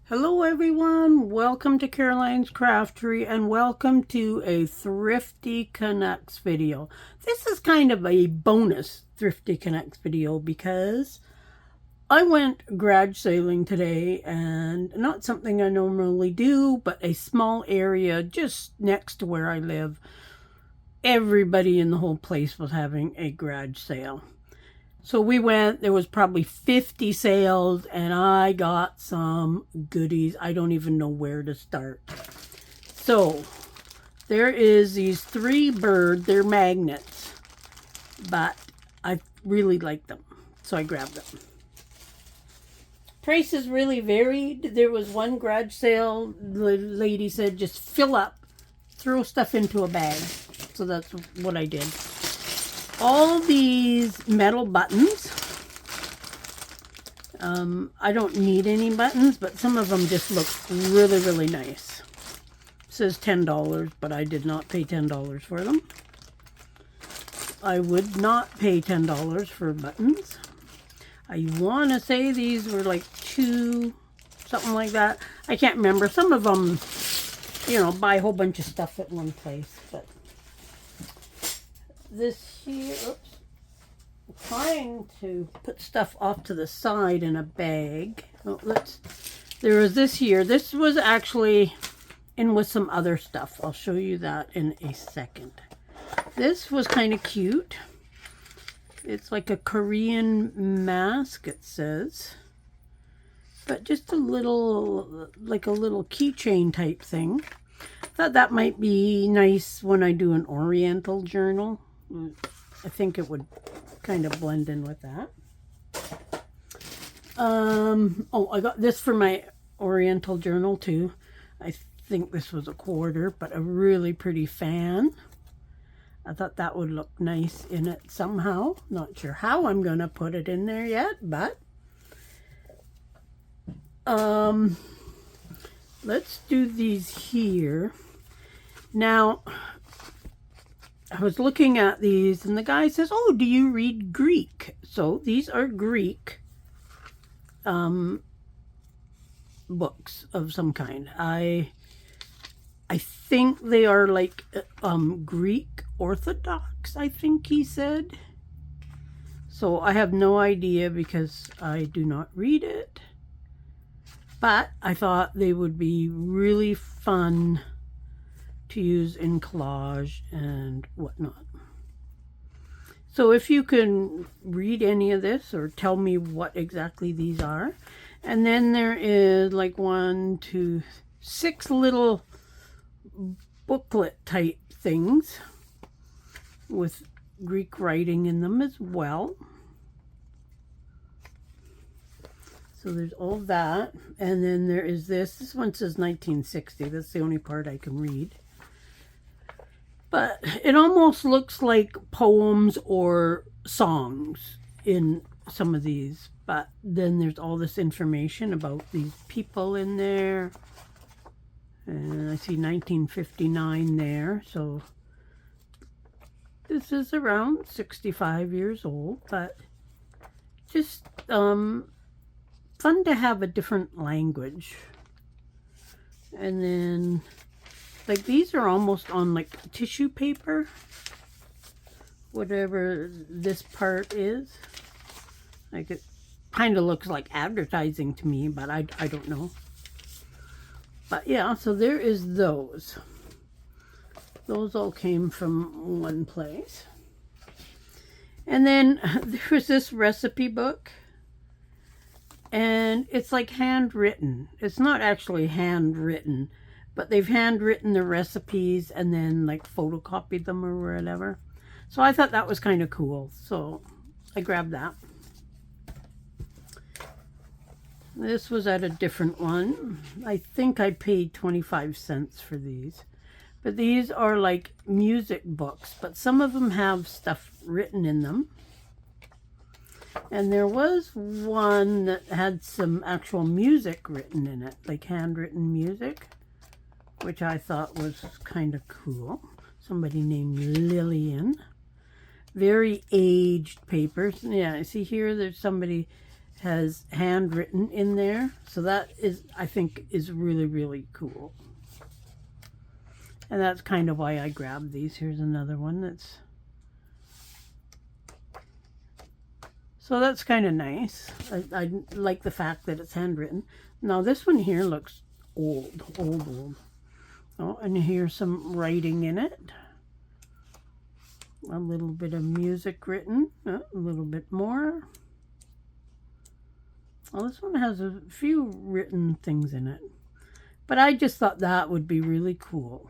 Hello everyone, welcome to Caroline's Craftery and welcome to a Thrifty Canucks video. This is kind of a bonus Thrifty Canucks video because I went garage sailing today, and not something I normally do, but a small area just next to where I live. Everybody in the whole place was having a garage sale. So we went, there was probably 50 sales, and I got some goodies. I don't even know where to start. So there is these three birds, they're magnets, but I really like them, so I grabbed them. Prices really varied. There was one garage sale, the lady said just fill up, throw stuff into a bag. So that's what I did. All these metal buttons, I don't need any buttons, but some of them just look really, really nice. It says $10, but I did not pay $10 for them. I would not pay $10 for buttons. I want to say these were like $2, something like that. I can't remember. Some of them, you know, buy a whole bunch of stuff at one place, but this here, oops, I'm trying to put stuff off to the side in a bag. Oh, there was this here. This was actually in with some other stuff. I'll show you that in a second. This was kind of cute. It's like a Korean mask, it says. But just a little, like a little keychain type thing. Thought that might be nice when I do an Oriental journal. I think it would kind of blend in with that. Oh, I got this for my Oriental journal too. I think this was $1, but a really pretty fan. I thought that would look nice in it somehow. Not sure how I'm going to put it in there yet, but let's do these here. Now, I was looking at these, and the guy says, "Oh, do you read Greek?" So these are Greek books of some kind. I think they are like Greek Orthodox, I think he said. So I have no idea because I do not read it. But I thought they would be really fun to use in collage and whatnot. So if you can read any of this or tell me what exactly these are. And then there is like 1, 2, 6 little booklet type things with Greek writing in them as well. So there's all that. And then there is this. This one says 1960. That's the only part I can read. But it almost looks like poems or songs in some of these. But then there's all this information about these people in there. And I see 1959 there. So this is around 65 years old. But just fun to have a different language. And then, like, these are almost on like tissue paper, whatever this part is. Like, it kind of looks like advertising to me, but I don't know. But yeah, so there is those. Those all came from one place. And then there's this recipe book. And it's like handwritten. It's not actually handwritten, but they've handwritten the recipes and then like photocopied them or whatever. So I thought that was kind of cool. So I grabbed that. This was at a different one. I think I paid 25 cents for these. But these are like music books, but some of them have stuff written in them. And there was one that had some actual music written in it, like handwritten music, which I thought was kind of cool. Somebody named Lillian. Very aged papers. Yeah, I see here there's somebody has handwritten in there. So that is, I think, is really, really cool. And that's kind of why I grabbed these. Here's another one that's... So that's kind of nice. I like the fact that it's handwritten. Now this one here looks old. Oh, and here's some writing in it. A little bit of music written. A little bit more. Well, this one has a few written things in it. But I just thought that would be really cool.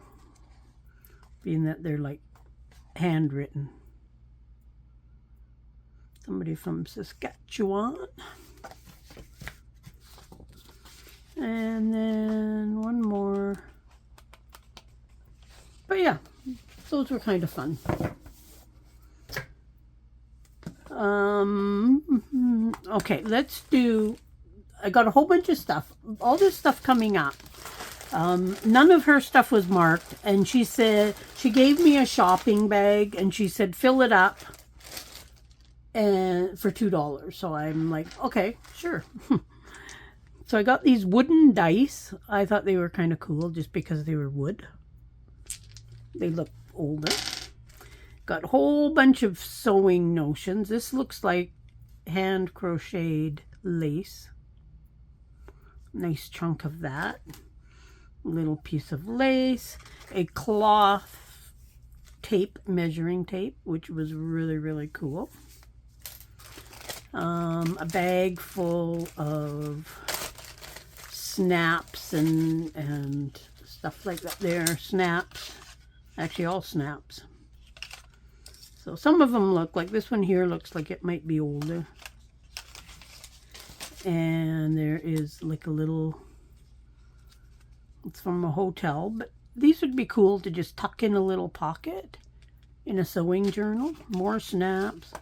Being that they're like handwritten. Somebody from Saskatchewan. And then one more. But yeah, those were kind of fun. Okay, let's do, I got a whole bunch of stuff. All this stuff coming up. None of her stuff was marked. And she said, she gave me a shopping bag and she said, fill it up. And for $2. So I'm like, okay, sure. So I got these wooden dice. I thought they were kind of cool just because they were wood. They look older. Got a whole bunch of sewing notions. This looks like hand crocheted lace. Nice chunk of that. A little piece of lace. A cloth tape, measuring tape, which was really, really cool. A bag full of snaps and stuff like that there. Snaps. Actually, all snaps. So some of them look like, this one here looks like it might be older. And there is like a little, it's from a hotel, but these would be cool to just tuck in a little pocket in a sewing journal. More snaps.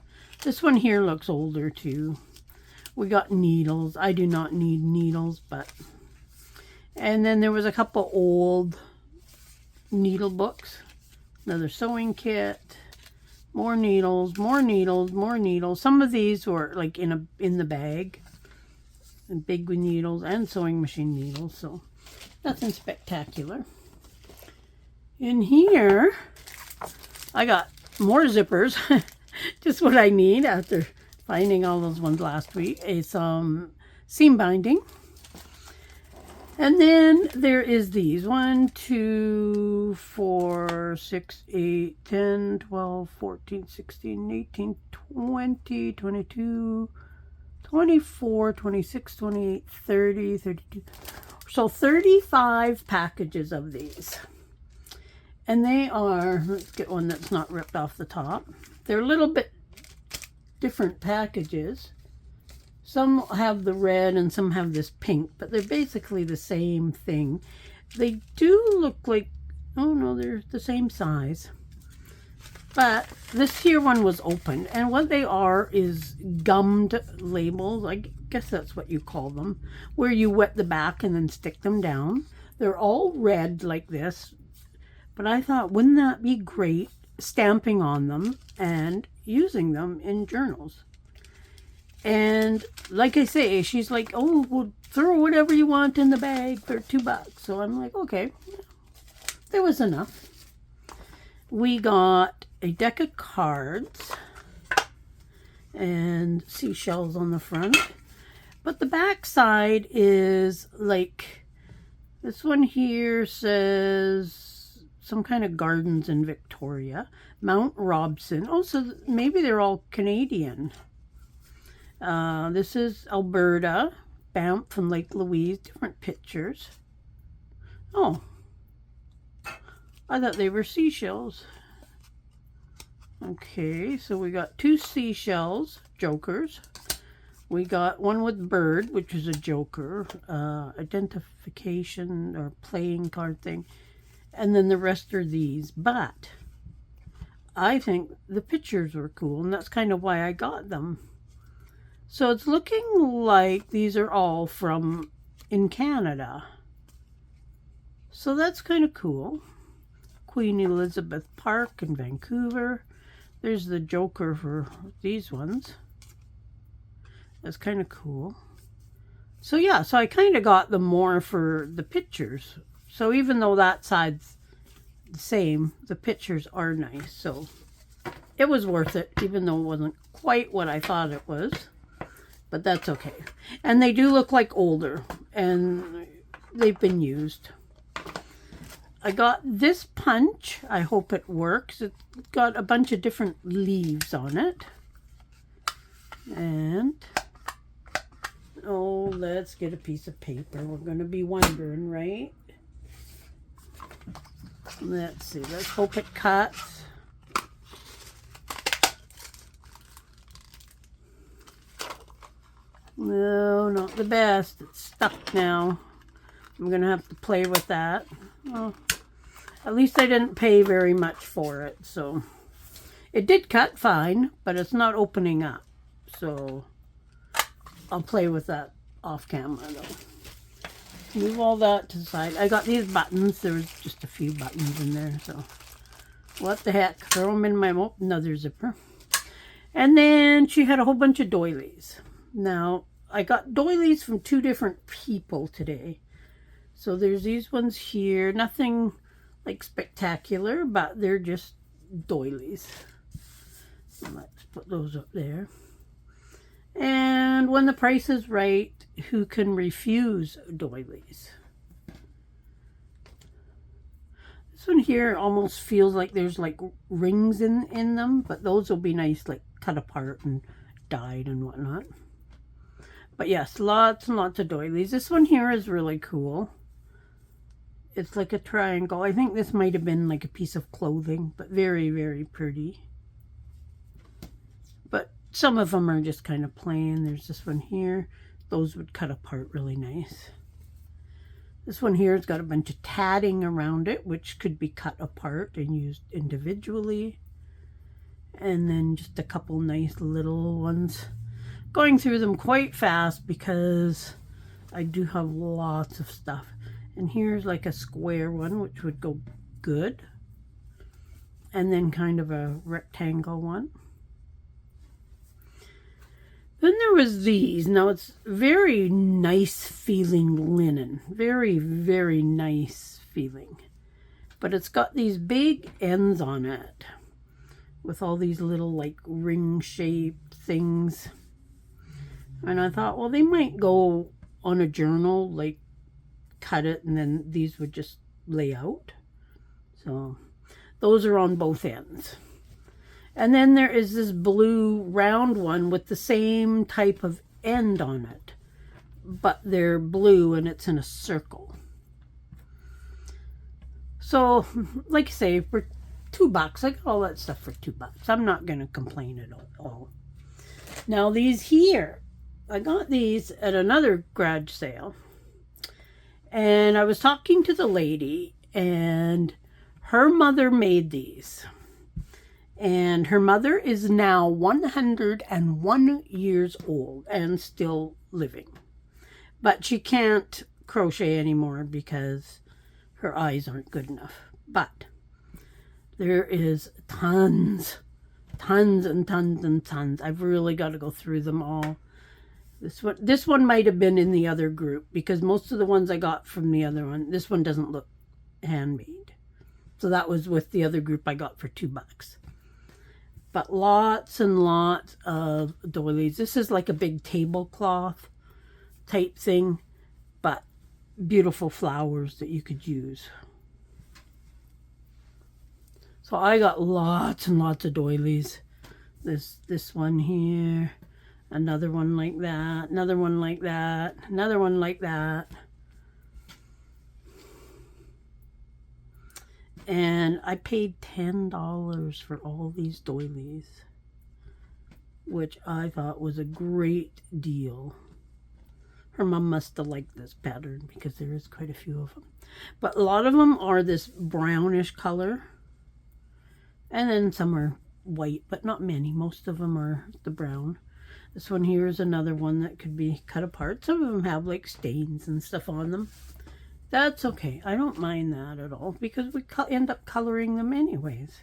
This one here looks older too. We got needles. I do not need needles, but... And then there was a couple old needle books. Another sewing kit. More needles, more needles, more needles. Some of these were like in the bag. And big needles and sewing machine needles. So nothing spectacular. In here, I got more zippers. Just what I need after finding all those ones last week. Some seam binding. And then there is these. 1, 2, 4, 6, 8, 10, 12, 14, 16, 18, 20, 22, 24, 26, 28, 30, 32. So 35 packages of these. And they are, let's get one that's not ripped off the top. They're a little bit different packages. Some have the red and some have this pink, but they're basically the same thing. They do look like, oh no, they're the same size. But this here one was open, and what they are is gummed labels. I guess that's what you call them, where you wet the back and then stick them down. They're all red like this, but I thought, wouldn't that be great, stamping on them and using them in journals? And like I say, she's like, oh, well, throw whatever you want in the bag for $2. So I'm like, okay, there was enough. We got a deck of cards and seashells on the front. But the back side is like, this one here says some kind of gardens in Victoria. Mount Robson. Oh, so maybe they're all Canadian. This is Alberta, Banff and Lake Louise, different pictures. Oh, I thought they were seashells. Okay, so we got 2 seashells, jokers. We got one with bird, which is a joker, identification or playing card thing. And then the rest are these. But I think the pictures were cool, and that's kind of why I got them. So it's looking like these are all from in Canada. So that's kind of cool. Queen Elizabeth Park in Vancouver. There's the joker for these ones. That's kind of cool. So yeah, so I kind of got them more for the pictures. So even though that side's the same, the pictures are nice. So it was worth it, even though it wasn't quite what I thought it was. But that's okay. And they do look like older, and they've been used. I got this punch. I hope it works. It's got a bunch of different leaves on it. And, oh, let's get a piece of paper. We're going to be wondering, right? Let's see. Let's hope it cuts. No, not the best. It's stuck now. I'm going to have to play with that. Well, at least I didn't pay very much for it. So it did cut fine, but it's not opening up. So I'll play with that off camera though. Move all that to the side. I got these buttons. There was just a few buttons in there. So what the heck? Throw them in my another zipper. And then she had a whole bunch of doilies. Now, I got doilies from 2 different people today. So there's these ones here. Nothing like spectacular, but they're just doilies. So let's put those up there. And when the price is right, who can refuse doilies? This one here almost feels like there's like rings in them, but those will be nice, like cut apart and dyed and whatnot. But yes, lots and lots of doilies. This one here is really cool. It's like a triangle. I think this might have been like a piece of clothing, but very, very pretty. But some of them are just kind of plain. There's this one here. Those would cut apart really nice. This one here has got a bunch of tatting around it, which could be cut apart and used individually. And then just a couple nice little ones. Going through them quite fast because I do have lots of stuff. And here's like a square one, which would go good. And then kind of a rectangle one. Then there was these. Now it's very nice feeling linen. Very, very nice feeling. But it's got these big ends on it. With all these little like ring shaped things. And I thought, well, they might go on a journal, like cut it, and then these would just lay out. So those are on both ends. And then there is this blue round one with the same type of end on it. But they're blue and it's in a circle. So, like I say, for $2, I got all that stuff for $2. I'm not going to complain at all. Now these here. I got these at another garage sale, and I was talking to the lady, and her mother made these, and her mother is now 101 years old and still living, but she can't crochet anymore because her eyes aren't good enough. But there is tons and tons and tons. I've really got to go through them all. This one might have been in the other group because most of the ones I got from the other one, this one doesn't look handmade. So that was with the other group I got for $2. But lots and lots of doilies. This is like a big tablecloth type thing, but beautiful flowers that you could use. So I got lots and lots of doilies. This one here. Another one like that, another one like that, another one like that. And I paid $10 for all these doilies, which I thought was a great deal. Her mom must have liked this pattern because there is quite a few of them. But a lot of them are this brownish color. And then some are white, but not many. Most of them are the brown. This one here is another one that could be cut apart. Some of them have like stains and stuff on them. That's okay. I don't mind that at all because we end up coloring them anyways.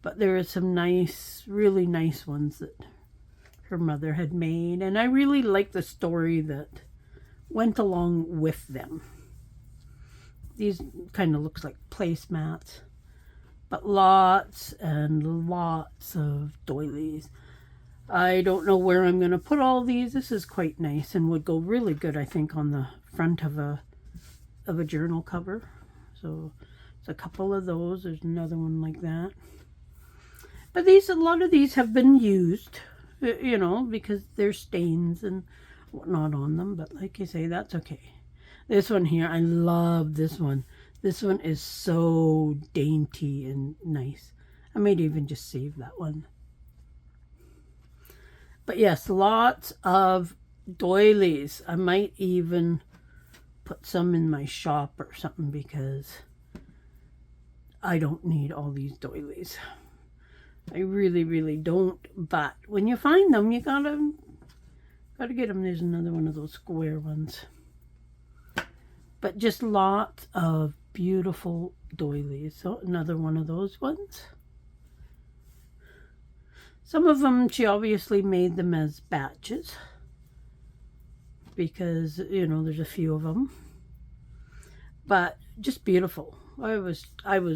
But there are some nice, really nice ones that her mother had made. And I really like the story that went along with them. These kind of looks like placemats, but lots and lots of doilies. I don't know where I'm going to put all these. This is quite nice and would go really good, I think, on the front of a journal cover. So it's a couple of those. There's another one like that. But these, a lot of these have been used, you know, because there's stains and whatnot on them. But like I say, that's okay. This one here, I love this one. This one is so dainty and nice. I might even just save that one. But yes, lots of doilies. I might even put some in my shop or something because I don't need all these doilies. I really, really don't. But when you find them, you gotta get them. There's another one of those square ones. But just lots of beautiful doilies. So another one of those ones. Some of them, she obviously made them as batches because, you know, there's a few of them. But just beautiful. I was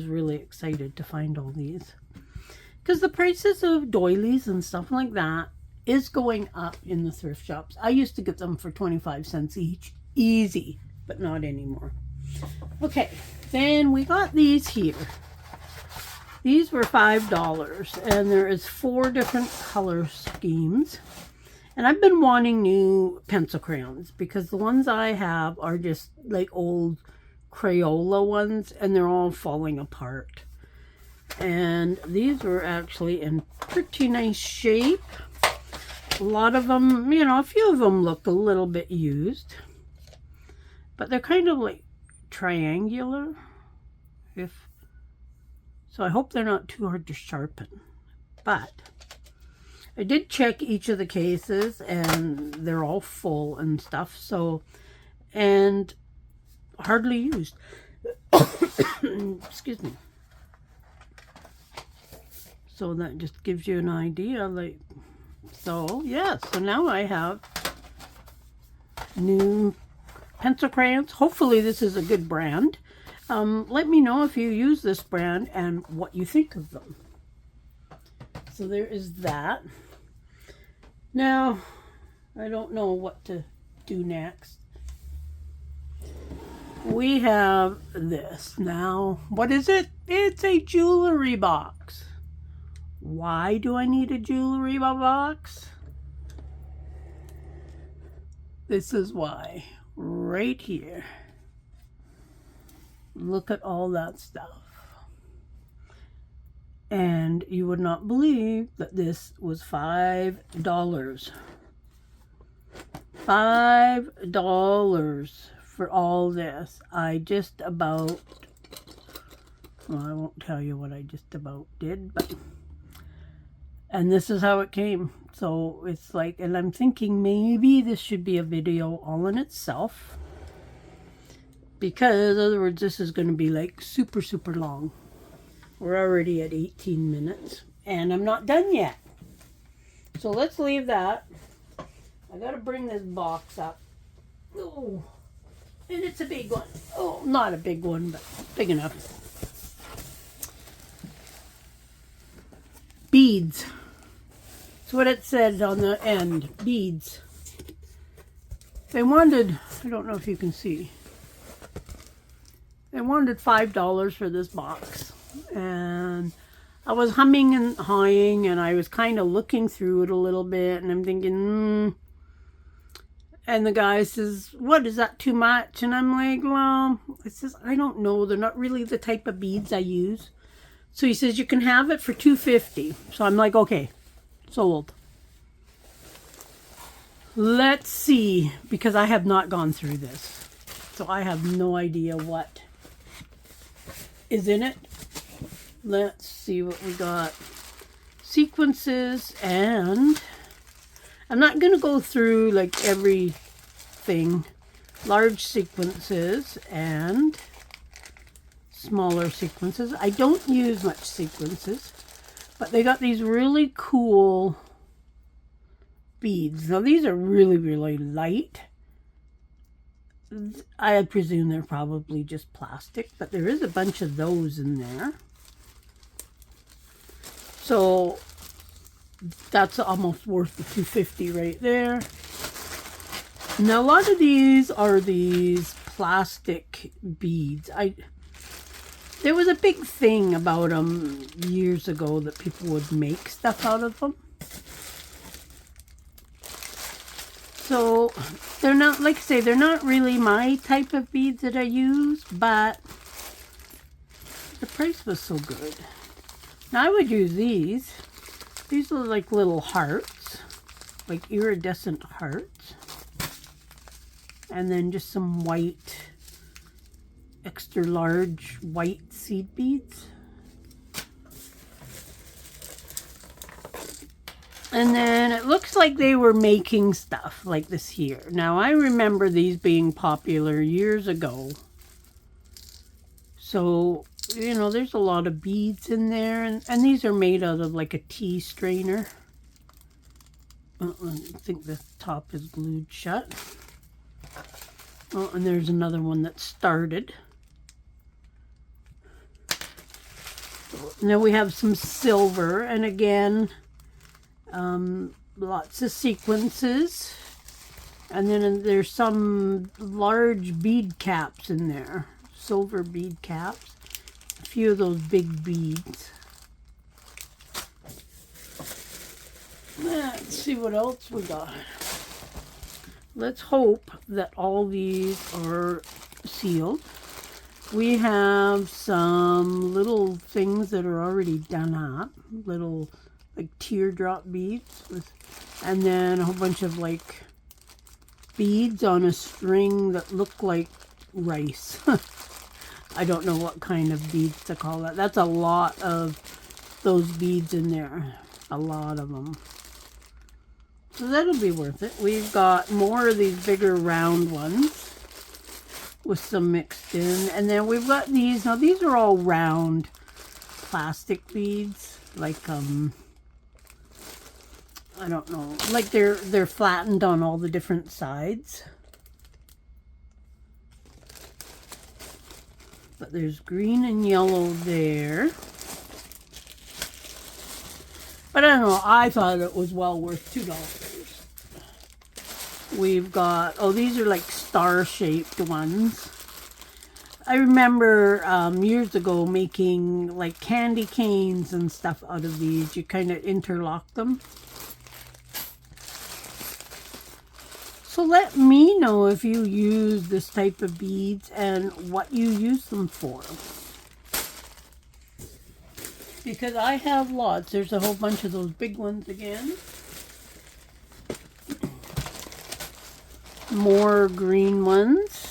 really excited to find all these. Because the prices of doilies and stuff like that is going up in the thrift shops. I used to get them for 25 cents each. Easy, but not anymore. Okay, then we got these here. These were $5, and there is 4 different color schemes. And I've been wanting new pencil crayons because the ones I have are just like old Crayola ones, and they're all falling apart. And these were actually in pretty nice shape. A lot of them, you know, a few of them look a little bit used. But they're kind of like triangular, so I hope they're not too hard to sharpen. But I did check each of the cases and they're all full and stuff. So, and hardly used. Excuse me. So that just gives you an idea. Like, so yeah, so now I have new pencil crayons. Hopefully this is a good brand. Let me know if you use this brand and what you think of them. So there is that. Now, I don't know what to do next. We have this. Now, what is it? It's a jewelry box. Why do I need a jewelry box? This is why. Right here. Look at all that stuff. And you would not believe that this was $5. $5 for all this. I just about, well, I won't tell you what I just about did, but, and this is how it came. So it's like, and I'm thinking maybe this should be a video all in itself. Because, in other words, this is going to be like super, super long. We're already at 18 minutes. And I'm not done yet. So let's leave that. I got to bring this box up. Oh, and it's a big one. Oh, not a big one, but big enough. Beads. That's what it said on the end. Beads. They wanted, I don't know if you can see. They wanted $5 for this box, and I was humming and hawing, and I was kind of looking through it a little bit, and I'm thinking, And the guy says, "What, is that too much?" And I'm like, "Well," it says, "I don't know. They're not really the type of beads I use." So he says, "You can have it for $2.50." So I'm like, "Okay, sold." Let's see, because I have not gone through this. So I have no idea what is in it. Let's see what we got. Sequences, and I'm not going to go through like everything. Large sequences and smaller sequences. I don't use much sequences, but they got these really cool beads. Now these are really, really light. I presume they're probably just plastic, but there is a bunch of those in there. So that's almost worth the $2.50 right there. Now a lot of these are these plastic beads. There was a big thing about them years ago that people would make stuff out of them. So they're not, like I say, they're not really my type of beads that I use, but the price was so good. Now I would use these. These are like little hearts, like iridescent hearts. And then just some white, extra large white seed beads. And then it looks like they were making stuff like this here. Now I remember these being popular years ago. So, you know, there's a lot of beads in there. And these are made out of like a tea strainer. I think the top is glued shut. Oh, and there's another one that started. Now we have some silver, and again, lots of sequences. And then there's some large bead caps in there, silver bead caps. A few of those big beads. Let's see what else we got. Let's hope that all these are sealed. We have some little things that are already done up. Little like teardrop beads. And then a whole bunch of like beads on a string that look like rice. I don't know what kind of beads to call that. That's a lot of those beads in there. A lot of them. So that'll be worth it. We've got more of these bigger round ones with some mixed in. And then we've got these. Now these are all round plastic beads. Like, I don't know. Like they're flattened on all the different sides. But there's green and yellow there. But I don't know, I thought it was well worth $2. We've got, oh, these are like star-shaped ones. I remember years ago making like candy canes and stuff out of these. You kind of interlock them. So let me know if you use this type of beads and what you use them for. Because I have lots. There's a whole bunch of those big ones again. More green ones.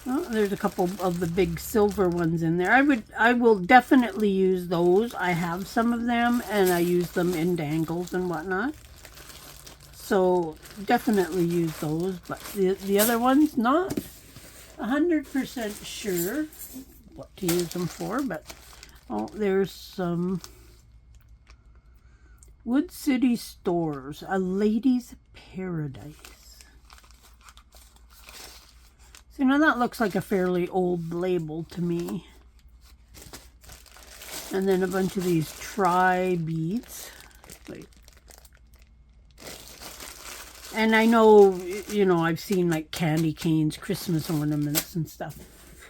Oh, there's a couple of the big silver ones in there. I will definitely use those. I have some of them and I use them in dangles and whatnot. So definitely use those. But the other ones, not 100% sure what to use them for, but oh, there's some Wood City Stores, a lady's paradise. So now that looks like a fairly old label to me. And then a bunch of these tri beads. Wait. And I know, you know, I've seen like candy canes, Christmas ornaments and stuff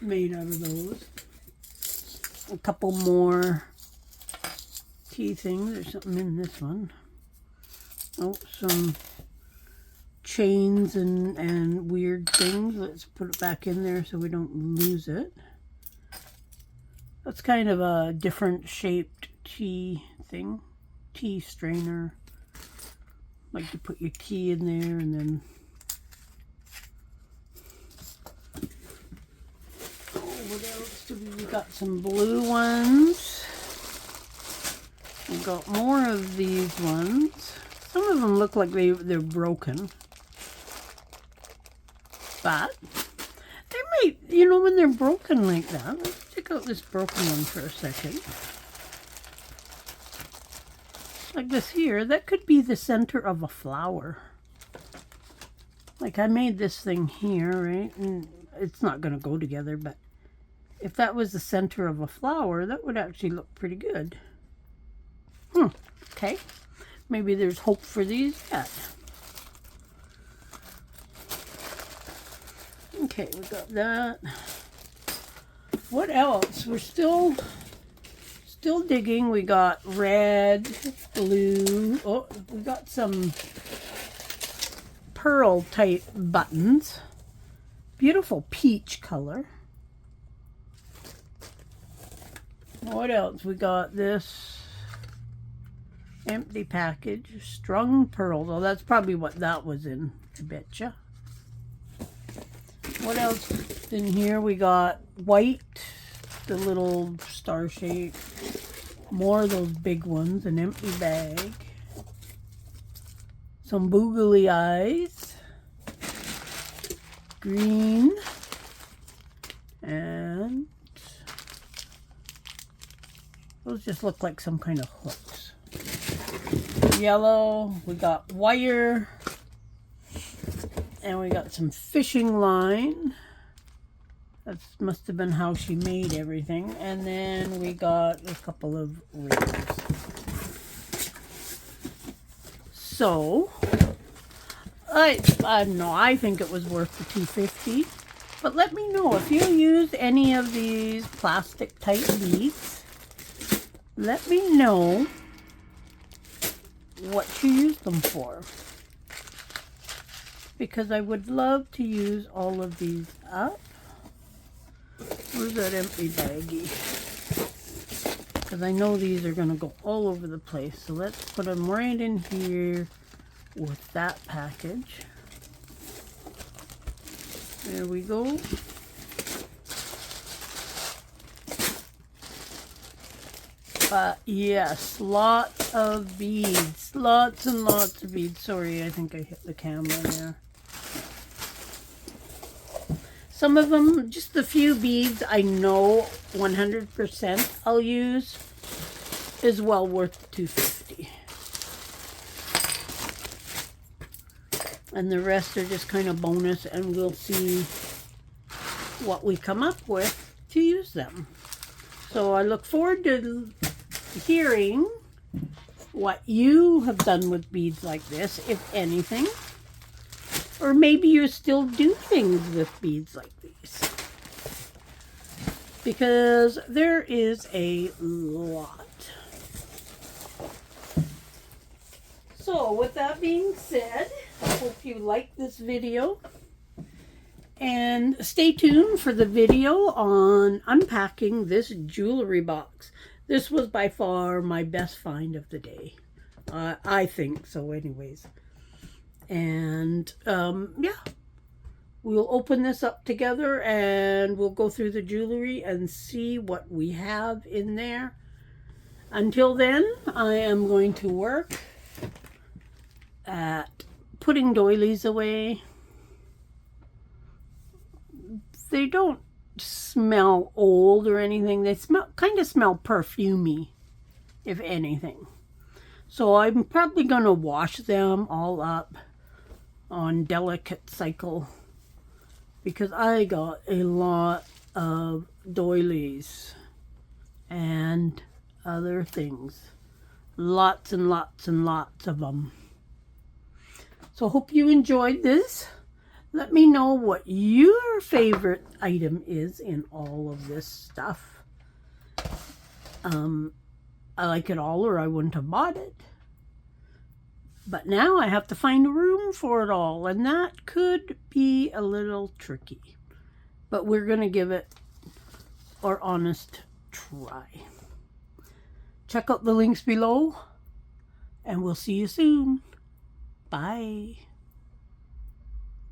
made out of those. A couple more tea things. There's something in this one. Oh, some chains and weird things. Let's put it back in there so we don't lose it. That's kind of a different shaped tea thing. Tea strainer. Like to put your tea in there and then what else do we got? Some blue ones. We've got more of these ones. Some of them look like they're broken. But they might, you know, when they're broken like that. Let's check out this broken one for a second. like this here, that could be the center of a flower. Like I made this thing here, right? And it's not going to go together, but if that was the center of a flower, that would actually look pretty good. Okay. Maybe there's hope for these yet. Okay, we got that. What else? We're still digging. We got red, blue. Oh, we got some pearl type buttons. Beautiful peach color. What else? We got this empty package, strung pearls. Oh, that's probably what that was in, I betcha. What else in here? We got white, the little star shape, more of those big ones, an empty bag, some boogly eyes, green, and those just look like some kind of hooks. Yellow, we got wire, and we got some fishing line. That must have been how she made everything. And then we got a couple of rings. So, I don't know, I think it was worth the $2.50. But let me know if you use any of these plastic type beads. Let me know what you use them for, because I would love to use all of these up. Where's that empty baggie? Because I know these are going to go all over the place. So let's put them right in here with that package. There we go. Yes, lots of beads. Lots and lots of beads. Sorry, I think I hit the camera there. Some of them, just a few beads I know 100% I'll use is well worth $2.50. And the rest are just kind of bonus, and we'll see what we come up with to use them. So I look forward to hearing what you have done with beads like this, if anything. Or maybe you still do things with beads like these. Because there is a lot. So with that being said, I hope you like this video. And stay tuned for the video on unpacking this jewelry box. This was by far my best find of the day. I think so anyways. And yeah, we'll open this up together and we'll go through the jewelry and see what we have in there. Until then, I am going to work at putting doilies away. They don't smell old or anything. They kind of smell perfumey, if anything. So I'm probably going to wash them all up on delicate cycle, because I got a lot of doilies and other things. Lots and lots and lots of them. So hope you enjoyed this. Let me know what your favorite item is in all of this stuff. I like it all, or I wouldn't have bought it. But now I have to find a room for it all, and that could be a little tricky. But we're going to give it our honest try. Check out the links below, and we'll see you soon. Bye.